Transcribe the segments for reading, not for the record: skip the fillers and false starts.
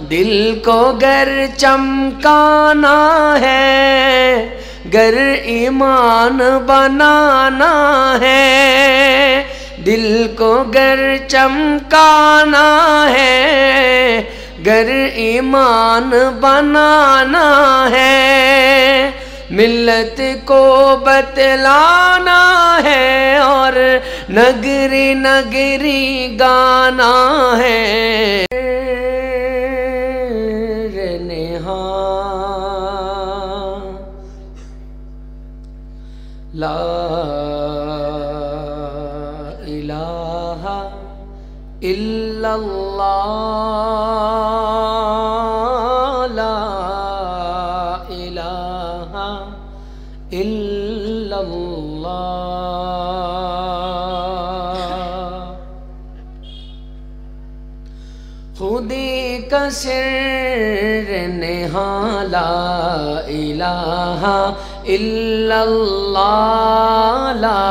दिल को गर चमकाना है, गर ईमान बनाना है, दिल को गर चमकाना है, गर ईमान बनाना है, मिल्लत को बतलाना है और नगरी नगरी गाना है। ला इलाहा इल्लल्लाह, ला इलाहा इल्लल्लाह। खुदी का सिर नेहा, ला इलाहा इल्लल्लाह, ला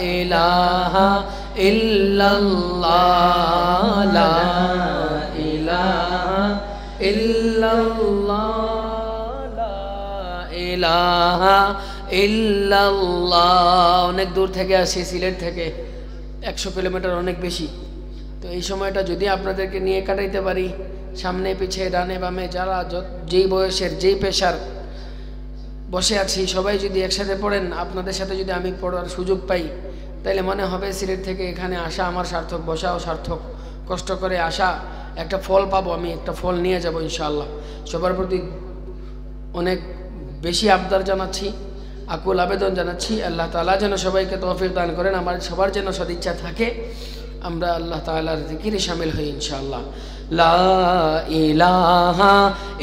इलाहा इल्लल्लाह, ला इलाहा इल्लल्लाह, ला इलाहा ইল্লাল্লাহ। অনেক দূর থেকে আসি, সিলেট থেকে 100 কিলোমিটার, অনেক বেশি। তো এই সময়টা যদি আপনাদেরকে নিয়ে কাটাইতে পারি, সামনে পিছিয়ে ডানে বামে যারা যেই বয়সের যেই পেশার বসে আছি সবাই যদি একসাথে পড়েন, আপনাদের সাথে যদি আমি পড়ার সুযোগ পাই, তাইলে মনে হবে সিলেট থেকে এখানে আসা আমার সার্থক, বসাও সার্থক, কষ্ট করে আসা একটা ফল পাবো, আমি একটা ফল নিয়ে যাব ইনশাআল্লাহ। সবার প্রতি অনেক বেশি আবদার জানাচ্ছি, আকুল আবেদন জানাচ্ছি, আল্লাহ তাআলা যেন সবাইকে তৌফিক দান করেন, আমার সবার যেন সদিচ্ছা থাকে, আমরা আল্লাহ তাআলার জিকিরে শামিল হই ইনশাআল্লাহ। লা ইলাহা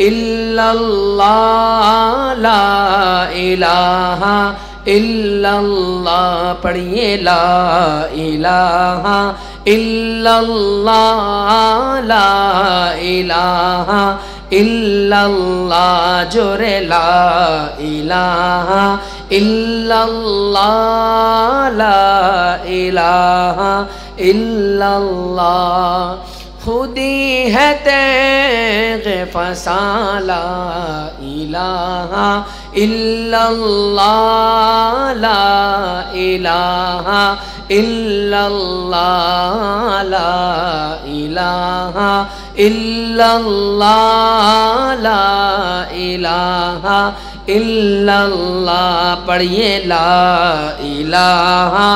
ইল্লাল্লাহ, লা ইলাহা ইল্লাল্লাহ, পড়িয়ে লা ইলাহা ইল্লাল্লাহ, লা ইলাহা ইল্লাল্লাহ, জোরে লা ইলাহা ইল্লাল্লাহ, লা ইলাহা ইল্লাল্লাহ। खुदी है तेग फसाला, इलाहा इल्लल्लाह, ला इलाहा इल्लल्लाह, ला इलाहा इल्लल्लाह, ला इलाहा इल्लल्लाह, पढ़िए ला इलाहा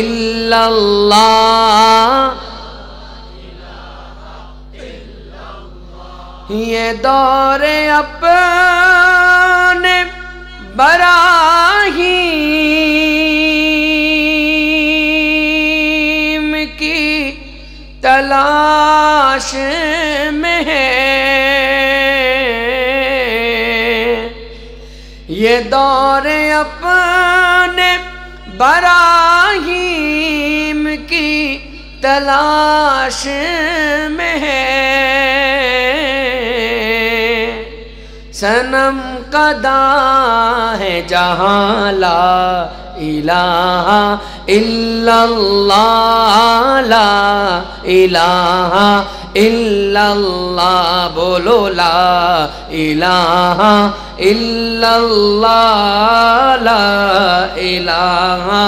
इल्लल्लाह। ये दौरे अपने बराहीम की तलाश में है, ये दौरे अपने बराहीम की तलाश में है, सनम कदा है जहाँ ला इलाहा इल्लल्लाह, ला इलाहा इल्लल्लाह, बोलो ला इलाहा इल्लल्लाह, ला इलाहा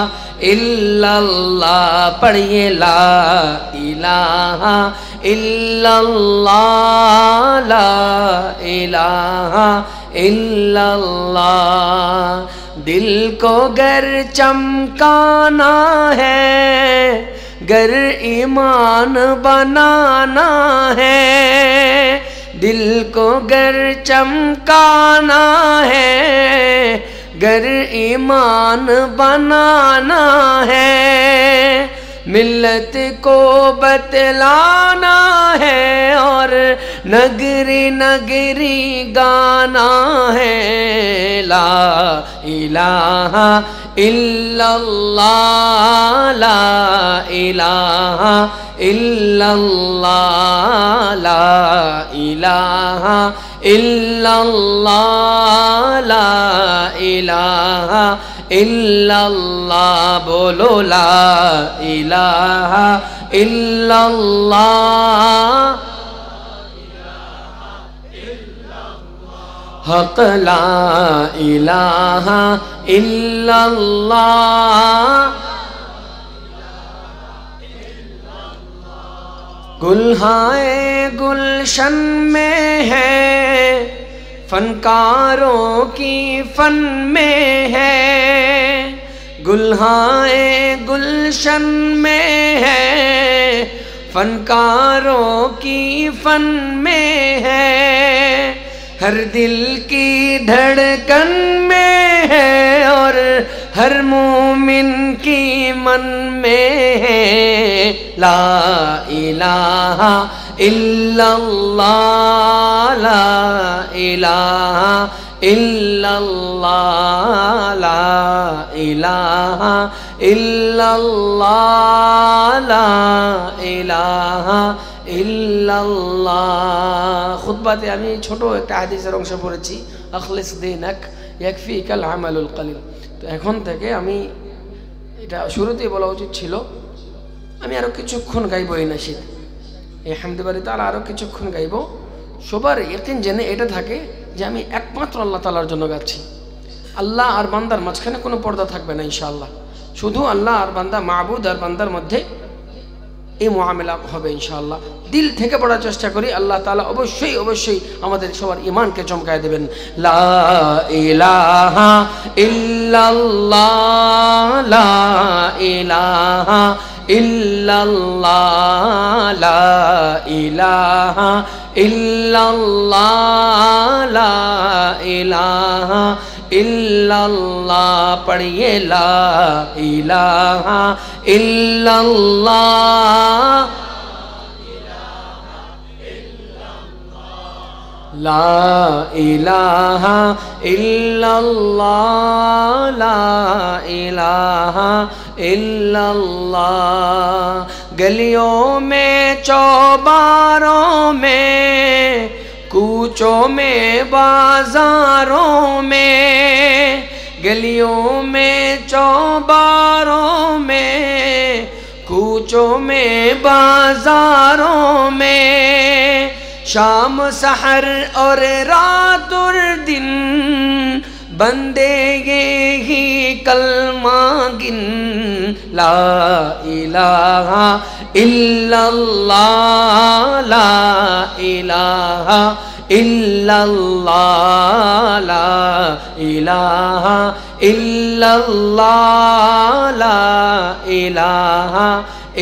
इल्लल्लाह, पढ़िए ला इलाहा इल्लल्लाह, ला इलाहा इल्लल्लाह। दिल को गर चमकाना है, गर ईमान बनाना है, दिल को गर चमकाना है, गर ईमान बनाना है, मिल्लत को बतलाना है और नगरी नगरी गाना है। ला इलाहा इल्लल्लाह, ला इलाहा इल्लल्लाह, ला इलाहा इल्लल्लाह, ला इलाहा इल्लल्लाह, बोलो ला इलाहा इल्लल्लाह। হক লা ইলাহা ইল্লাল্লাহ गुल्हाए गुलशन में है फनकारों की फन में है गुल्हाए गुलशन में है फनकारों की फन में है हर दिल की धड़कन में है और हर मोमिन की मन में है ला इलाहा इल्लल्लाह ला इलाहा इल्लल्लाह ला इलाहा इल्लल्लाह ला इलाहा ইল্লাল্লাহ। খুতবাতে আমি ছোট একটা হাদিসের অংশ পড়েছি, আখলিস দীনাক ইয়াকফিকাল আমালুল কলিল। তো এখন থেকে আমি, এটা শুরুতেই বলা উচিত ছিল, আমি আরও কিছুক্ষণ গাইব এই নাশিদ, এই হামদে বাড়ি তাআলা আরও কিছুক্ষণ গাইব। সবার ইয়াকিন জেনে এটা থাকে যে আমি একমাত্র আল্লাহ তাআলার জন্য গাচ্ছি। আল্লাহ আর বান্দার মাঝখানে কোনো পর্দা থাকবে না ইনশাআল্লাহ। শুধু আল্লাহ আর বান্দা, মাবুদ আর বান্দার মধ্যে এই মুআমালা হবে ইনশাআল্লাহ। দিল থেকে পড়ার চেষ্টা করি, আল্লাহ তাআলা অবশ্যই অবশ্যই আমাদের সবার ঈমানকে চমকায় দেবেন। লা ইলাহা ইল্লাল্লাহ লা ইলাহা ইল্লাল্লাহ লা ইলাহা ইল্লাল্লাহ লা ইলাহা ইল্লাল্লাহ। পড়িয়ে লা ইলাহা ইল্লাল্লাহ লা ইলাহা ইল্লাল্লাহ লা ইলাহা ইল্লাল্লাহ। গলিयों में चौबारों में कूचों में बाजारों में गलियों में चौबारों में कूचों में बाजारों में शाम सहर और रात और दिन बंदे ये ही कलमा गिन ला इलाहा इल्लल्लाह ला इलाहा इल्लल्लाह ला इलाहा इल्लल्लाह ला इलाहा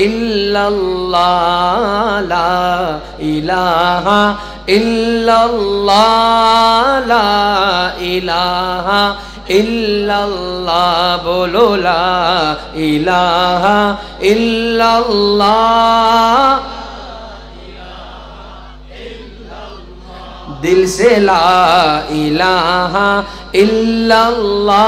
इल्लल्लाह ला इलाहा इल्लल्लाह ला इलाहा इल्लल्लाह। बोलो ला इलाहा इल्लल्लाह दिल से ला इलाहा इल्लल्लाह।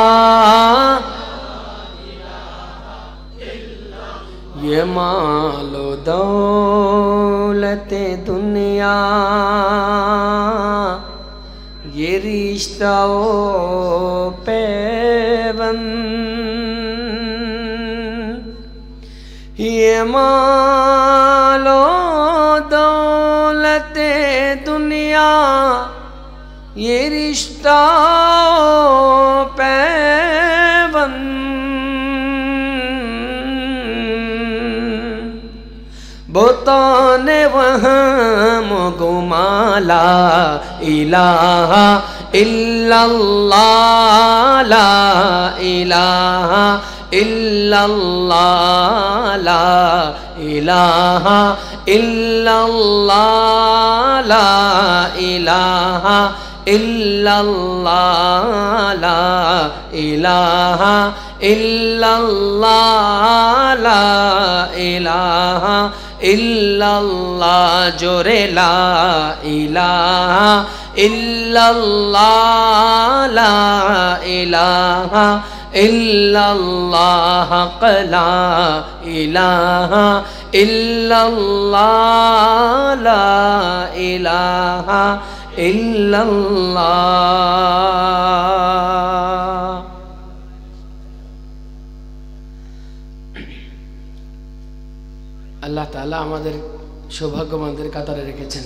ये मालो दौलते दुनिया ये रिश्ता ओ पैबंद ये मालो दौलते दुनिया ये रिश्ता पैबंद बोताने वहम गुमाला इलाहा इल्लल्लाह ला इलाहा इल्लल्लाह ला इलाहा इल्लल्लाह ला इलाहा इल्लल्लाह ला इलाहा इल्लल्लाह ला इलाहा इल्लल्लाह। जोरे ला इलाहा इल्लल्लाह ला इलाहा इल्लल्लाह ला इलाहा इल्लल्लाह ला इलाहा इल्लल्लाह। আল্লাহ তাআলা আমাদের সৌভাগ্যবানদের কাতারে রেখেছেন।